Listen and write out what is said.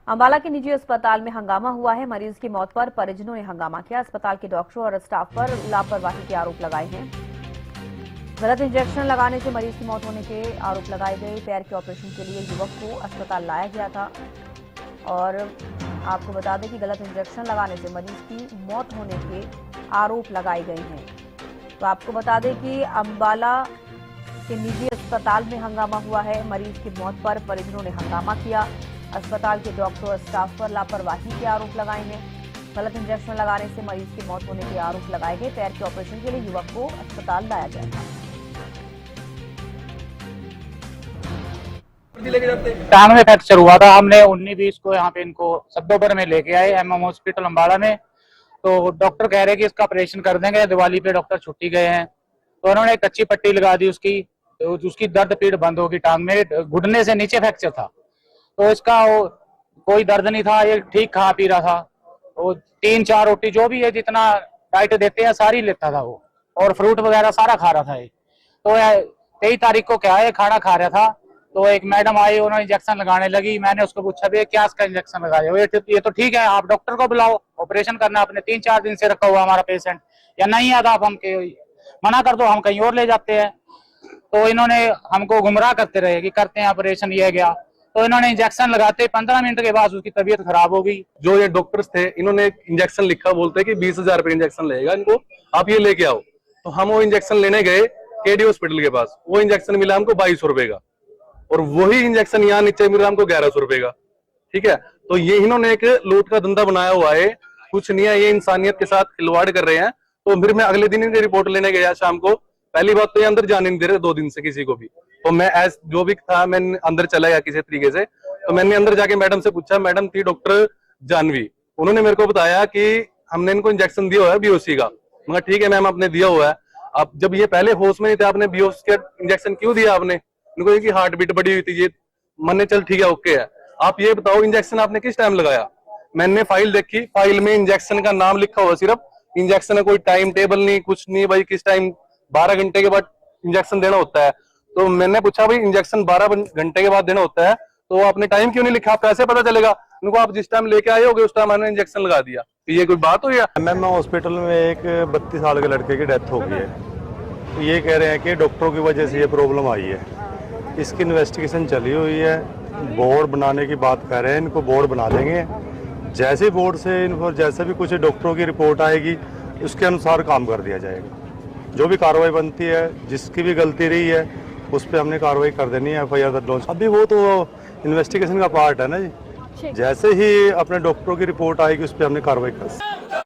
अंबाला के निजी अस्पताल में हंगामा हुआ है। मरीज की मौत पर परिजनों ने हंगामा किया। अस्पताल के डॉक्टरों और स्टाफ पर लापरवाही के आरोप लगाए हैं। गलत इंजेक्शन लगाने से मरीज की मौत होने के आरोप लगाए गए। पैर के ऑपरेशन के लिए युवक को अस्पताल लाया गया था और आपको बता दें कि गलत इंजेक्शन लगाने से मरीज की मौत होने के आरोप लगाए गए हैं। तो आपको बता दें कि अंबाला के निजी अस्पताल में हंगामा हुआ है। मरीज की मौत पर परिजनों ने हंगामा किया। अस्पताल के डॉक्टर और स्टाफ पर लापरवाही के आरोप लगाए हैं। गलत इंजेक्शन लगाने से मरीज की मौत होने के आरोप लगाए गए। पैर के ऑपरेशन के लिए युवक को अस्पताल लाया गया था। टांग में फ्रैक्चर हुआ था। हमने 19-20 को यहाँ पे इनको सद्दोपर में लेके आए MM हॉस्पिटल अम्बाला में। तो डॉक्टर कह रहे हैं कि इसका ऑपरेशन कर देंगे। दिवाली पे डॉक्टर छुट्टी गए हैं तो उन्होंने एक कच्ची पट्टी लगा दी उसकी, तो उसकी दर्द पीड़ बंद होगी। टांग में घुटने से नीचे फ्रैक्चर था तो इसका कोई दर्द नहीं था। ये ठीक खा पी रहा था। वो 3-4 रोटी जो भी है जितना डाइट देते हैं सारी लेता था वो, और फ्रूट वगैरह सारा खा रहा था ये। तो 23 तारीख को क्या है खाना खा रहा था तो एक मैडम आई, उन्होंने इंजेक्शन लगाने लगी। मैंने उसको पूछा भी क्या इसका इंजेक्शन लगाया? ये तो ठीक है, आप डॉक्टर को बुलाओ, ऑपरेशन करना। आपने 3-4 दिन से रखा हुआ हमारा पेशेंट, या नहीं आता आप हम मना कर दो, हम कहीं और ले जाते हैं। तो इन्होंने हमको गुमराह करते रहे कि करते हैं ऑपरेशन, ये गया। तो इन्होंने इंजेक्शन लगाते 15 मिनट के बाद उसकी तबीयत खराब हो गई। जो ये डॉक्टर्स थे इन्होंने एक इंजेक्शन लिखा, बोलते हैं कि 20,000 रुपए इंजेक्शन लगेगा इनको, आप ये लेके आओ। तो हम वो इंजेक्शन लेने गए KD हॉस्पिटल के पास। वो इंजेक्शन मिला हमको 2200 रुपए का, और वही इंजेक्शन यहाँ नीचे मिला हमको 1100 रुपए का। ठीक है, तो ये इन्होंने एक लूट का धंधा बनाया हुआ है। कुछ नहीं है, ये इंसानियत के साथ खिलवाड़ कर रहे हैं। तो फिर मैं अगले दिन इनकी रिपोर्ट लेने गया शाम को। पहली बात तो ये अंदर जाने नहीं दे रहे 2 दिन से किसी को भी। तो मैं जो भी था मैं अंदर चला गया किसी तरीके से। तो मैंने अंदर जाके मैडम से पूछा, मैडम थी डॉक्टर जानवी, उन्होंने मेरे को बताया कि हमने इनको इंजेक्शन दिया हुआ है BOC का। मगर ठीक है मैम, आपने दिया हुआ है। अब जब ये पहले होश में नहीं थे, आपने BOC का इंजेक्शन क्यों दिया? आपने इनको ये कि हार्ट बीट बढ़ी हुई थी, ये मैंने चल ठीक है ओके है। आप ये बताओ इंजेक्शन आपने किस टाइम लगाया? मैंने फाइल देखी, फाइल में इंजेक्शन का नाम लिखा हुआ, सिर्फ इंजेक्शन का कोई टाइम टेबल नहीं, कुछ नहीं भाई, किस टाइम 12 घंटे के बाद इंजेक्शन देना होता है। तो मैंने पूछा भाई इंजेक्शन 12 घंटे के बाद देना होता है तो आपने टाइम क्यों नहीं लिखा? आप कैसे पता चलेगा? उनको आप जिस टाइम लेके आए होगे उस टाइम मैंने इंजेक्शन लगा दिया। ये कोई बात हुई? MM हॉस्पिटल में एक 32 साल के लड़के की डेथ हो गई है। तो ये कह रहे हैं कि डॉक्टरों की वजह से ये प्रॉब्लम आई है। इसकी इन्वेस्टिगेशन चली हुई है। बोर्ड बनाने की बात कर रहे हैं, इनको बोर्ड बना देंगे। जैसे बोर्ड से इनको जैसे भी कुछ डॉक्टरों की रिपोर्ट आएगी उसके अनुसार काम कर दिया जाएगा। जो भी कार्रवाई बनती है, जिसकी भी गलती रही है उस पर हमने कार्रवाई कर देनी है, FIR लॉन्च। अभी वो तो इन्वेस्टिगेशन का पार्ट है ना जी। जैसे ही अपने डॉक्टरों की रिपोर्ट आएगी उस पर हमने कार्रवाई कर